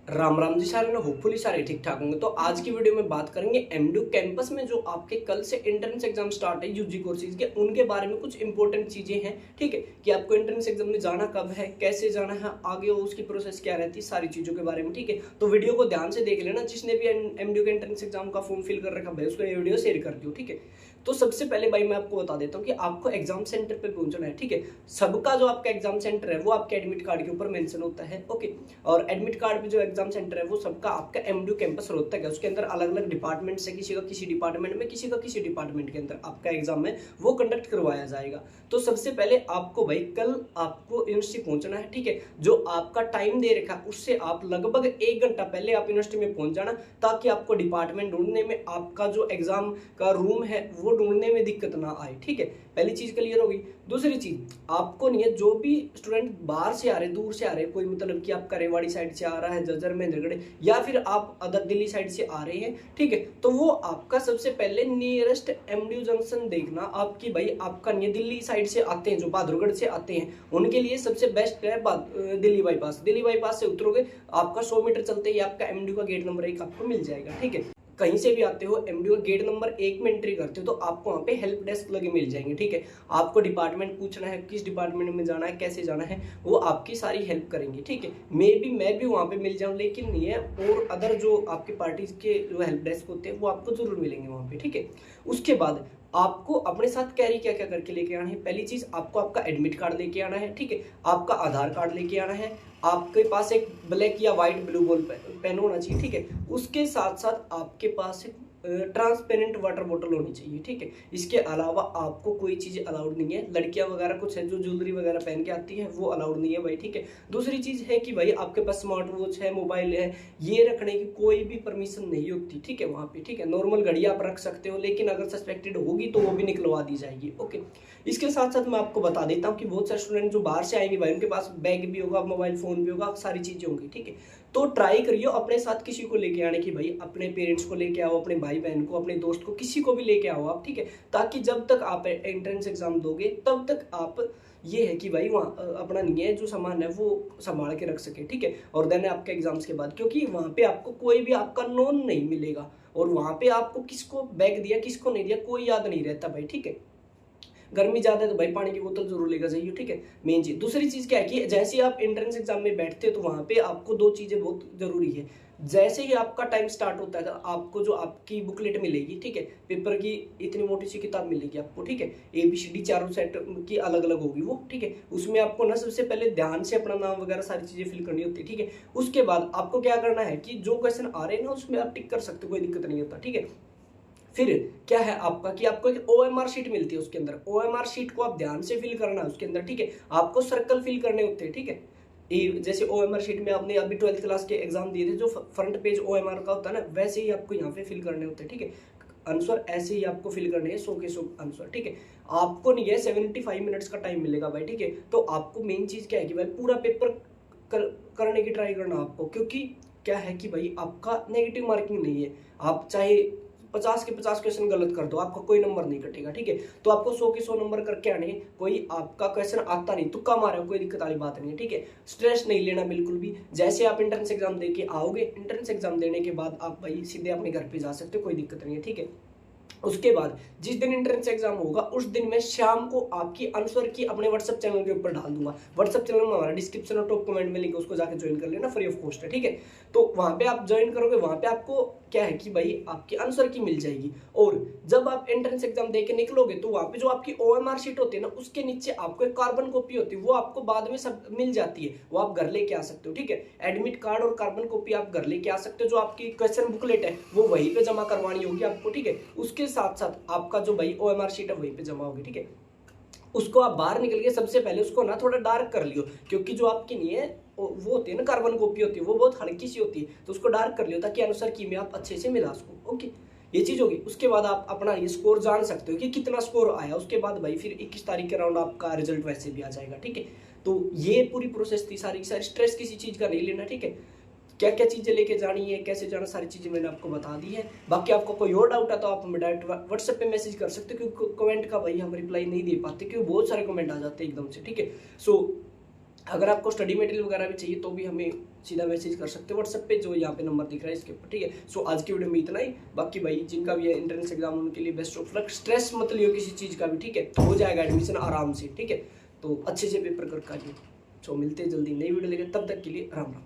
राम राम जी सारे ने होपफुली सारे ठीक ठाक होंगे। तो आज की वीडियो में बात करेंगे एमडू कैंपस में जो आपके कल से एंट्रेंस एग्जाम स्टार्ट है यूजी कोर्सेज के, उनके बारे में कुछ इंपॉर्टेंट चीजें हैं। ठीक है कि आपको एंट्रेंस एग्जाम में जाना कब है, कैसे जाना है, आगे उसकी प्रोसेस क्या रहती है, सारी चीजों के बारे में। ठीक है, तो वीडियो को ध्यान से देख लेना। जिसने भी एमडू के एंट्रेंस एग्जाम का फॉर्म फिल कर रखा भाई उसको ये वीडियो शेयर कर दियो। ठीक है, तो सबसे पहले भाई मैं आपको बता देता हूँ कि आपको एग्जाम सेंटर पे पहुंचना है। ठीक है, सबका जो आपका एग्जाम सेंटर है वो आपके एडमिट कार्ड के ऊपर मेंशन होता है। ओके, और एडमिट कार्ड पे जो एग्जाम सेंटर है वो सबका आपका एमडू कैंपस रोहतक है। उसके अंदर अलग अलग डिपार्टमेंट से, किसी का किसी डिपार्टमेंट में, किसी का किसी डिपार्टमेंट के अंदर आपका एग्जाम है वो कंडक्ट करवाया जाएगा। तो सबसे पहले आपको भाई कल आपको यूनिवर्सिटी पहुंचना है। ठीक है, जो आपका टाइम दे रखा है उससे आप लगभग 1 घंटा पहले आप यूनिवर्सिटी में पहुंच जाना, ताकि आपको डिपार्टमेंट ढूंढने में, आपका जो एग्जाम का रूम है वो ढूंढने में दिक्कत ना आए। ठीक है, पहली चीज क्लियर होगी। दूसरी चीज, आपको नहीं है, जो भी स्टूडेंट बाहर से आ रहे, दूर से आ रहे, कोई मतलब कि आपका रेवाड़ी साइड से आ रहा है, जज्जर में झगड़े, या फिर आप अदर दिल्ली साइड से आ रहे हैं, ठीक है, तो वो आपका सबसे पहले नियरेस्ट एमडीयू जंक्शन देखना। आपकी भाई आपका नहीं दिल्ली साइड से आते हैं, जो बहादुरगढ़ से आते हैं, उनके लिए सबसे बेस्ट है दिल्ली बाईपास। दिल्ली बाईपास से उतरोगे, आपका 100 मीटर चलते ही आपका एमडीयू का गेट नंबर 1 आपको मिल जाएगा। ठीक है, कहीं से भी आते हो, एमडीयू गेट नंबर 1 में एंट्री करते हो तो आपको वहाँ पे हेल्प डेस्क लगे मिल जाएंगे। ठीक है, आपको डिपार्टमेंट पूछना है, किस डिपार्टमेंट में जाना है, कैसे जाना है, वो आपकी सारी हेल्प करेंगे। ठीक है, मैं भी वहाँ पे मिल जाऊँ लेकिन नहीं है, और अदर जो आपके पार्टीज के जो हेल्प डेस्क होते हैं वो आपको जरूर मिलेंगे वहाँ पे। ठीक है, उसके बाद आपको अपने साथ कैरी क्या क्या करके लेके आना है। पहली चीज, आपको आपका एडमिट कार्ड लेके आना है। ठीक है, आपका आधार कार्ड लेके आना है, आपके पास एक ब्लैक या व्हाइट ब्लू बॉल पेन होना चाहिए। ठीक है, उसके साथ साथ आपके पास एक ट्रांसपेरेंट वाटर बोतल होनी चाहिए। ठीक है, इसके अलावा आपको कोई चीज अलाउड नहीं है। लड़कियां वगैरह कुछ है जो ज्वेलरी वगैरह पहन के आती है वो अलाउड नहीं है भाई। ठीक है, दूसरी चीज है कि भाई आपके पास स्मार्ट वॉच है, मोबाइल है, ये रखने की कोई भी परमिशन नहीं होती। ठीक है, वहां पे ठीक है, नॉर्मल घड़ी आप रख सकते हो, लेकिन अगर सस्पेक्टेड होगी तो वो भी निकलवा दी जाएगी। ओके, इसके साथ साथ मैं आपको बता देता हूँ कि बहुत सारे स्टूडेंट जो बाहर से आएंगे भाई, उनके पास बैग भी होगा, मोबाइल फोन भी होगा, सारी चीजें होंगी। ठीक है, तो ट्राई करिए अपने साथ किसी को लेके आने की भाई, अपने पेरेंट्स को लेके आओ, अपने भाई बहन को, अपने दोस्त को, किसी को भी लेके आओ आप। ठीक है, ताकि जब तक आप एंट्रेंस एग्जाम दोगे तब तक आप, ये है कि भाई वहाँ अपना नहीं है जो सामान है वो संभाल के रख सके। ठीक है, और देन आपके एग्जाम्स के बाद, क्योंकि वहाँ पे आपको कोई भी आपका नोन नहीं मिलेगा, और वहाँ पे आपको किसको बैग दिया किसको नहीं दिया कोई याद नहीं रहता भाई। ठीक है, गर्मी ज्यादा है तो भाई पानी की बोतल जरूर लेकर जाइए। ठीक है, मेन चीज। दूसरी चीज क्या है कि जैसे ही आप एंट्रेंस एग्जाम में बैठते हो तो वहां पे आपको दो चीजें बहुत जरूरी है। जैसे ही आपका टाइम स्टार्ट होता है तो आपको जो आपकी बुकलेट मिलेगी, ठीक है, पेपर की इतनी मोटी सी किताब मिलेगी आपको। ठीक है, ABCD चारों सेट की अलग अलग होगी वो। ठीक है, उसमें आपको ना सबसे पहले ध्यान से अपना नाम वगैरह सारी चीजें फिल करनी होती है। ठीक है, उसके बाद आपको क्या करना है कि जो क्वेश्चन आ रहे हैं ना उसमें आप टिक कर सकते हो, कोई दिक्कत नहीं होता। ठीक है, फिर क्या है आपका कि आपको एक OMR शीट मिलती है, उसके अंदर OMR शीट को आप ध्यान से फिल करना है उसके अंदर। ठीक है, आपको सर्कल फिल करने होते हैं। ठीक है, जैसे OMR शीट में आपने अभी 12th क्लास के एग्जाम दिए थे, जो फ्रंट पेज OMR का होता है ना, वैसे ही आपको यहाँ पे फिल करने होते हैं। ठीक है, आंसर ऐसे ही आपको फिल करने हैं, 100 के 100 आंसर। ठीक है, आपको नहीं है 75 मिनट्स का टाइम मिलेगा भाई। ठीक है, तो आपको मेन चीज क्या है कि भाई पूरा पेपर करने की ट्राई करना आपको, क्योंकि क्या है कि भाई आपका नेगेटिव मार्किंग नहीं है। आप चाहे 50 के 50 क्वेश्चन गलत कर दो, आपका कोई नंबर नहीं कटेगा। ठीक है, तो आपको 100 के 100 नंबर करके आने, कोई आपका क्वेश्चन आता नहीं, तुक्का मारे हो, कोई दिक्कत वाली बात नहीं है। ठीक है, स्ट्रेस नहीं लेना बिल्कुल भी। जैसे आप एंट्रेंस एग्जाम दे के आओगे, एंट्रेंस एग्जाम देने के बाद आप भाई सीधे अपने घर पे जा सकते हो, कोई दिक्कत नहीं है। ठीक है, उसके बाद जिस दिन एंट्रेंस एग्जाम होगा उस दिन मैं शाम को आपकी आंसर की अपने व्हाट्सएप चैनल के ऊपर डाल दूंगा। व्हाट्सएप चैनल में हमारा डिस्क्रिप्शन और टॉप कमेंट में लिंक है, उसको जाकर ज्वाइन कर लेना, फ्री ऑफ कॉस्ट है। ठीक है, तो वहां पे आप ज्वाइन करोगे, वहां पे आपको क्या है कि भाई आपकी आंसर की मिल जाएगी। और जब आप एंट्रेंस एग्जाम देके निकलोगे तो वहां पे जो आपकी OMR शीट होती है ना, उसके नीचे आपको एक कार्बन कॉपी होती है, वो आपको बाद में सब मिल जाती है, वो आप घर लेके आ सकते हो। ठीक है, एडमिट कार्ड और कार्बन कॉपी आप घर लेके आ सकते हो, जो आपकी क्वेश्चन बुकलेट है वो वहीं पे जमा करवानी होगी आपको। ठीक है, उसके साथ साथ आपका जो भाई OMR शीट है वहीं पे जमा होगी। ठीक है, उसको आप बाहर निकल के सबसे पहले उसको ना थोड़ा डार्क कर लियो, क्योंकि जो आपकी नहीं है वो होती है ना कार्बन कॉपी होती है, वो बहुत हल्की सी होती है, तो उसको डार्क कर लियो ताकि आंसर की में आप अच्छे से मिला सको। ओके, ये चीज होगी। उसके बाद आप अपना ये स्कोर जान सकते हो कि कितना स्कोर आया। उसके बाद भाई फिर 21 तारीख के राउंड आपका रिजल्ट वैसे भी आ जाएगा। ठीक है, तो ये पूरी प्रोसेस थी सारी की सारी। स्ट्रेस किसी चीज का नहीं लेना। ठीक है, क्या क्या चीजें लेके जानी है, कैसे जाना, सारी चीजें मैंने आपको बता दी है। बाकी आपको कोई और डाउट है तो आप हमें डायरेक्ट व्हाट्सएप पे मैसेज कर सकते हो, क्योंकि कमेंट का भाई हम रिप्लाई नहीं दे पाते, क्योंकि बहुत सारे कमेंट आ जाते हैं एकदम से। ठीक है, सो अगर आपको स्टडी मटेरियल वगैरह भी चाहिए तो भी हमें सीधा मैसेज कर सकते हो व्हाट्सएप पे, जो यहाँ पे नंबर दिख रहा है इसके ऊपर, ठीक है। सो आज की वीडियो में इतना ही। बाकी भाई जिनका भी है एंट्रेंस एग्जाम उनके लिए बेस्ट ऑफ लक, स्ट्रेस मत लियो किसी चीज़ का भी, ठीक है, हो जाएगा एडमिशन आराम से, ठीक है। तो अच्छे से पेपर कर कर। सो मिलते हैं जल्दी नई वीडियो लेकर, तब तक के लिए राम राम।